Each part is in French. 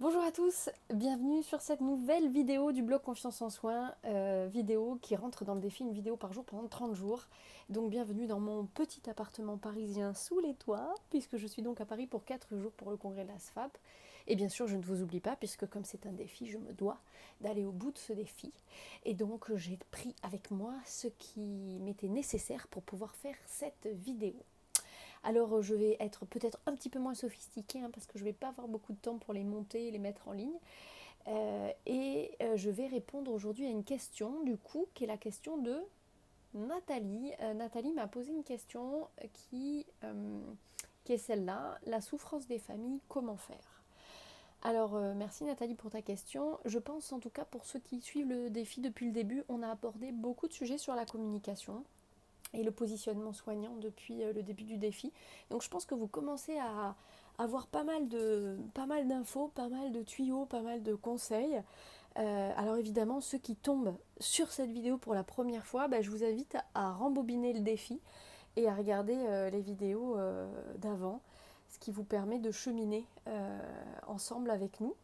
Bonjour à tous, bienvenue sur cette nouvelle vidéo du blog Confiance en Soins, vidéo qui rentre dans le défi une vidéo par jour pendant 30 jours. Donc bienvenue dans mon petit appartement parisien sous les toits, puisque je suis donc à Paris pour 4 jours pour le congrès de la SFAP. Et bien sûr, je ne vous oublie pas, puisque comme c'est un défi, je me dois d'aller au bout de ce défi. Et donc j'ai pris avec moi ce qui m'était nécessaire pour pouvoir faire cette vidéo. Alors je vais être peut-être un petit peu moins sophistiquée parce que je ne vais pas avoir beaucoup de temps pour les monter et les mettre en ligne. Je vais répondre aujourd'hui à une question du coup qui est la question de Nathalie. Nathalie m'a posé une question qui est celle-là, la souffrance des familles, comment faire? Alors merci Nathalie pour ta question. Je pense en tout cas pour ceux qui suivent le défi depuis le début, on a abordé beaucoup de sujets sur la communication et le positionnement soignant depuis le début du défi. Donc je pense que vous commencez à avoir pas mal d'infos, pas mal de tuyaux, pas mal de conseils. Alors évidemment, ceux qui tombent sur cette vidéo pour la première fois, je vous invite à rembobiner le défi et à regarder les vidéos d'avant, ce qui vous permet de cheminer ensemble avec nous.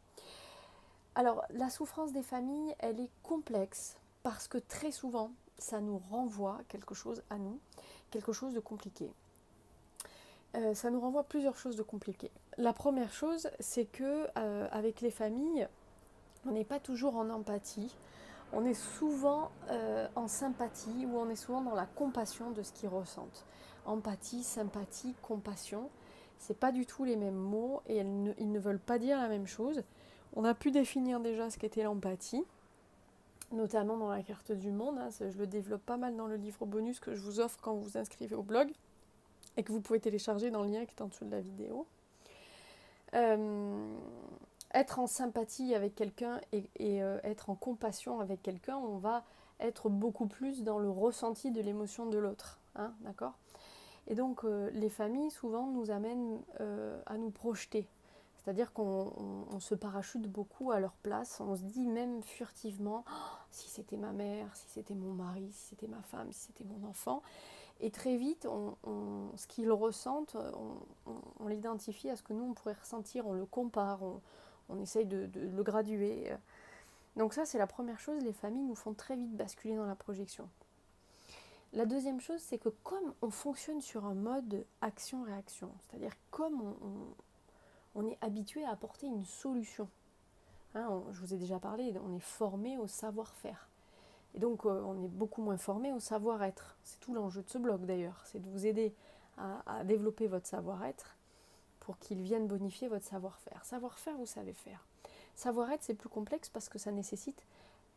Alors la souffrance des familles, elle est complexe parce que très souvent, ça nous renvoie quelque chose à nous, quelque chose de compliqué. Ça nous renvoie plusieurs choses de compliquées. La première chose, c'est que avec les familles, on n'est pas toujours en empathie. On est souvent en sympathie ou on est souvent dans la compassion de ce qu'ils ressentent. Empathie, sympathie, compassion, c'est pas du tout les mêmes mots et ils ne veulent pas dire la même chose. On a pu définir déjà ce qu'était l'empathie, notamment dans la carte du monde. Je le développe pas mal dans le livre bonus que je vous offre quand vous vous inscrivez au blog et que vous pouvez télécharger dans le lien qui est en dessous de la vidéo. Être en sympathie avec quelqu'un et être en compassion avec quelqu'un, on va être beaucoup plus dans le ressenti de l'émotion de l'autre. D'accord ? Et donc les familles souvent nous amènent à nous projeter. C'est-à-dire qu'on se parachute beaucoup à leur place, on se dit même furtivement oh, si c'était ma mère, si c'était mon mari, si c'était ma femme, si c'était mon enfant. Et très vite, ce qu'ils ressentent, on l'identifie à ce que nous, on pourrait ressentir, on le compare, on essaye de le graduer. Donc ça, c'est la première chose, les familles nous font très vite basculer dans la projection. La deuxième chose, c'est que comme on fonctionne sur un mode action-réaction, c'est-à-dire comme on est habitué à apporter une solution, je vous ai déjà parlé, on est formé au savoir-faire. Et donc on est beaucoup moins formé au savoir-être. C'est tout l'enjeu de ce blog d'ailleurs, c'est de vous aider à développer votre savoir-être pour qu'il vienne bonifier votre savoir-faire. Savoir-faire, vous savez faire. Savoir-être, c'est plus complexe parce que ça nécessite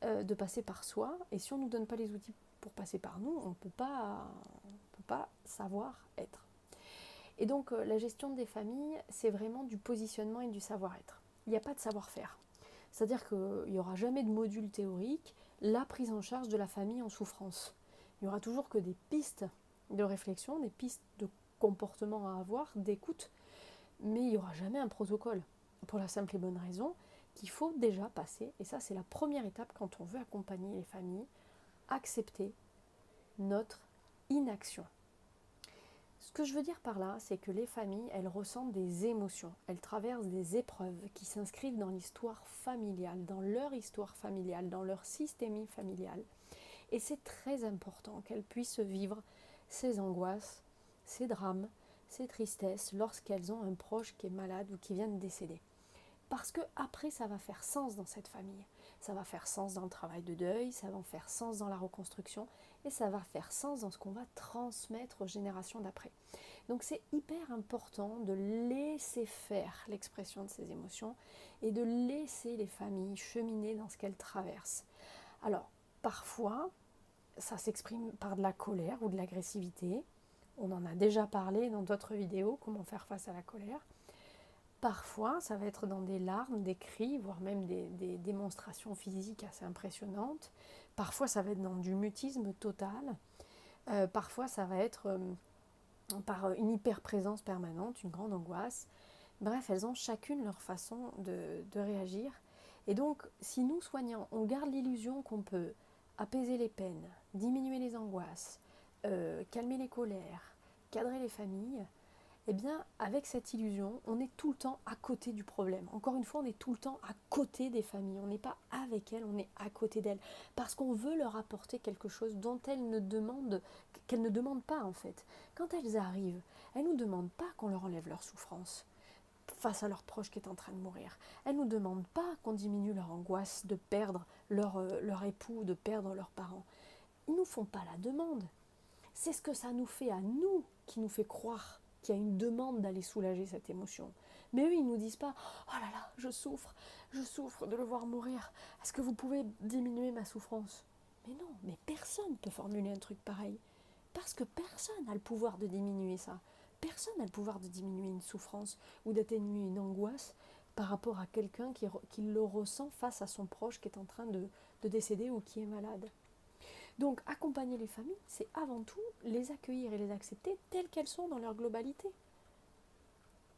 de passer par soi. Et si on ne nous donne pas les outils pour passer par nous, on ne peut pas savoir être. Et donc la gestion des familles, c'est vraiment du positionnement et du savoir-être. Il n'y a pas de savoir-faire. C'est-à-dire qu'il n'y aura jamais de module théorique, la prise en charge de la famille en souffrance. Il n'y aura toujours que des pistes de réflexion, des pistes de comportement à avoir, d'écoute, mais il n'y aura jamais un protocole. Pour la simple et bonne raison qu'il faut déjà passer, et ça c'est la première étape quand on veut accompagner les familles, accepter notre inaction. Ce que je veux dire par là, c'est que les familles, elles ressentent des émotions, elles traversent des épreuves qui s'inscrivent dans l'histoire familiale, dans leur histoire familiale, dans leur systémie familiale. Et c'est très important qu'elles puissent vivre ces angoisses, ces drames, ces tristesses lorsqu'elles ont un proche qui est malade ou qui vient de décéder. Parce que après, ça va faire sens dans cette famille. Ça va faire sens dans le travail de deuil, ça va faire sens dans la reconstruction et ça va faire sens dans ce qu'on va transmettre aux générations d'après. Donc c'est hyper important de laisser faire l'expression de ces émotions et de laisser les familles cheminer dans ce qu'elles traversent. Alors, parfois, ça s'exprime par de la colère ou de l'agressivité. On en a déjà parlé dans d'autres vidéos, comment faire face à la colère. Parfois, ça va être dans des larmes, des cris, voire même des démonstrations physiques assez impressionnantes. Parfois, ça va être dans du mutisme total. Parfois, ça va être par une hyper-présence permanente, une grande angoisse. Bref, elles ont chacune leur façon de réagir. Et donc, si nous, soignants, on garde l'illusion qu'on peut apaiser les peines, diminuer les angoisses, calmer les colères, cadrer les familles, Eh bien, avec cette illusion, on est tout le temps à côté du problème. Encore une fois, on est tout le temps à côté des familles. On n'est pas avec elles, on est à côté d'elles. Parce qu'on veut leur apporter quelque chose dont qu'elles ne demandent pas en fait. Quand elles arrivent, elles ne nous demandent pas qu'on leur enlève leur souffrance face à leur proche qui est en train de mourir. Elles ne nous demandent pas qu'on diminue leur angoisse de perdre leur époux, de perdre leurs parents. Ils ne nous font pas la demande. C'est ce que ça nous fait à nous qui nous fait croire qu'il y a une demande d'aller soulager cette émotion. Mais eux, ils ne nous disent pas « Oh là là, je souffre de le voir mourir. Est-ce que vous pouvez diminuer ma souffrance ?» Mais non, mais personne ne peut formuler un truc pareil. Parce que personne n'a le pouvoir de diminuer ça. Personne n'a le pouvoir de diminuer une souffrance ou d'atténuer une angoisse par rapport à quelqu'un qui le ressent face à son proche qui est en train de décéder ou qui est malade. Donc accompagner les familles, c'est avant tout les accueillir et les accepter telles qu'elles sont dans leur globalité.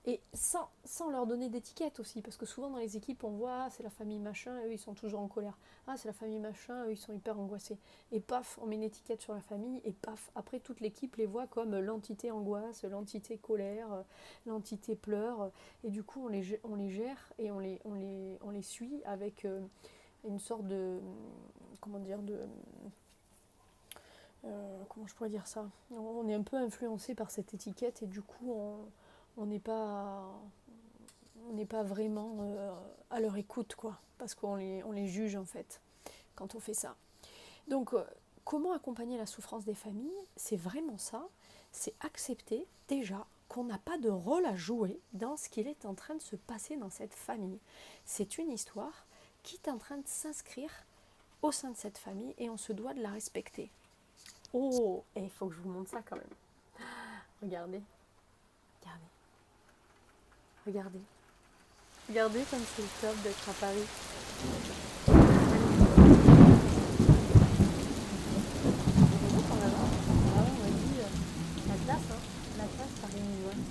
Et sans leur donner d'étiquette aussi, parce que souvent dans les équipes on voit c'est la famille machin, eux ils sont toujours en colère. Ah c'est la famille machin, eux ils sont hyper angoissés. Et paf, on met une étiquette sur la famille et paf, après toute l'équipe les voit comme l'entité angoisse, l'entité colère, l'entité pleurs. Et du coup on les gère et on les suit avec une sorte de... comment je pourrais dire ça, on est un peu influencé par cette étiquette et du coup on n'est pas vraiment à leur écoute quoi, parce qu'on les juge en fait quand on fait ça. Donc comment accompagner la souffrance des familles? C'est vraiment ça, c'est accepter déjà qu'on n'a pas de rôle à jouer dans ce qu'il est en train de se passer dans cette famille. C'est une histoire qui est en train de s'inscrire au sein de cette famille et on se doit de la respecter. Oh, et il faut que je vous montre ça quand même. Regardez. Regardez comme c'est le top d'être à Paris. On m'a dit la classe, hein. La classe parisienne.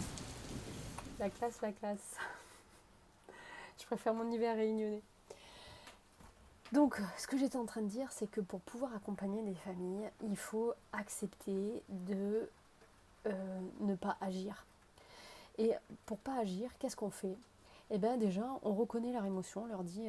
La classe. Je préfère mon hiver réunionnais. Donc, ce que j'étais en train de dire, c'est que pour pouvoir accompagner des familles, il faut accepter de ne pas agir. Et pour pas agir, qu'est-ce qu'on fait? Eh bien déjà, on reconnaît leur émotion, on leur dit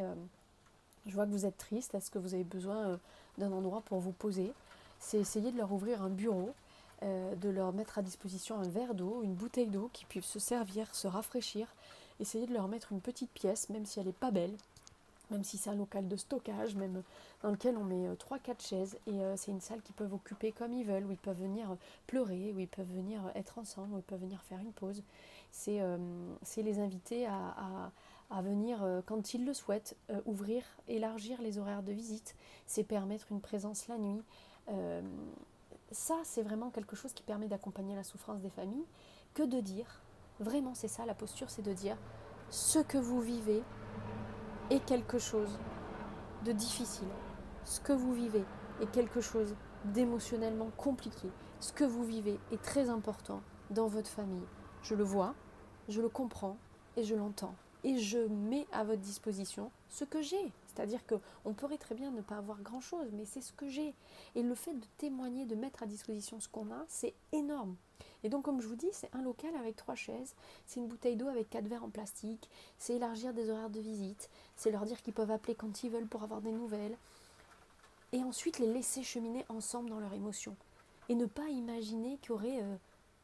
je vois que vous êtes triste, est-ce que vous avez besoin d'un endroit pour vous poser? C'est essayer de leur ouvrir un bureau, de leur mettre à disposition un verre d'eau, une bouteille d'eau qui puisse se servir, se rafraîchir, essayer de leur mettre une petite pièce, même si elle n'est pas belle, même si c'est un local de stockage, même dans lequel on met 3-4 chaises, et c'est une salle qu'ils peuvent occuper comme ils veulent, où ils peuvent venir pleurer, où ils peuvent venir être ensemble, où ils peuvent venir faire une pause. C'est les inviter à venir quand ils le souhaitent, ouvrir, élargir les horaires de visite, c'est permettre une présence la nuit. Ça, c'est vraiment quelque chose qui permet d'accompagner la souffrance des familles, que de dire, vraiment c'est ça la posture, c'est de dire ce que vous vivez est quelque chose de difficile. Ce que vous vivez est quelque chose d'émotionnellement compliqué. Ce que vous vivez est très important dans votre famille. Je le vois, je le comprends et je l'entends. Et je mets à votre disposition ce que j'ai. C'est-à-dire qu'on pourrait très bien ne pas avoir grand-chose, mais c'est ce que j'ai. Et le fait de témoigner, de mettre à disposition ce qu'on a, c'est énorme. Et donc, comme je vous dis, c'est un local avec 3 chaises, c'est une bouteille d'eau avec 4 verres en plastique, c'est élargir des horaires de visite, c'est leur dire qu'ils peuvent appeler quand ils veulent pour avoir des nouvelles. Et ensuite, les laisser cheminer ensemble dans leurs émotions. Et ne pas imaginer qu'il y aurait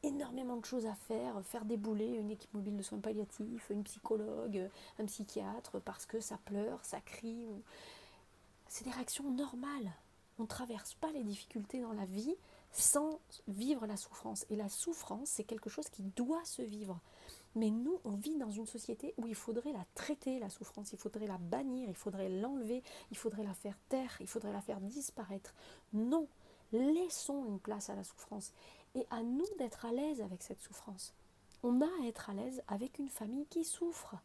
énormément de choses à faire débouler une équipe mobile de soins palliatifs, une psychologue, un psychiatre, parce que ça pleure, ça crie. C'est des réactions normales. On ne traverse pas les difficultés dans la vie sans vivre la souffrance. Et la souffrance, c'est quelque chose qui doit se vivre. Mais nous, on vit dans une société où il faudrait la traiter, la souffrance, il faudrait la bannir, il faudrait l'enlever, il faudrait la faire taire, il faudrait la faire disparaître. Non, laissons une place à la souffrance et à nous d'être à l'aise avec cette souffrance. On a à être à l'aise avec une famille qui souffre.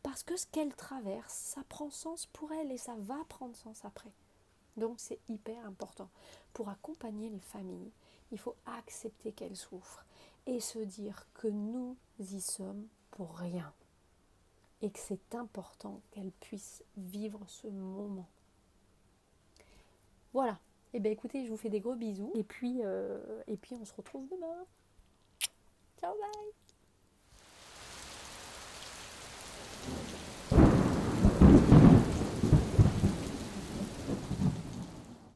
Parce que ce qu'elle traverse, ça prend sens pour elle et ça va prendre sens après. Donc c'est hyper important. Pour accompagner les familles, il faut accepter qu'elles souffrent et se dire que nous y sommes pour rien. Et que c'est important qu'elles puissent vivre ce moment. Voilà. Eh bien écoutez, je vous fais des gros bisous. Et puis on se retrouve demain. Ciao, bye.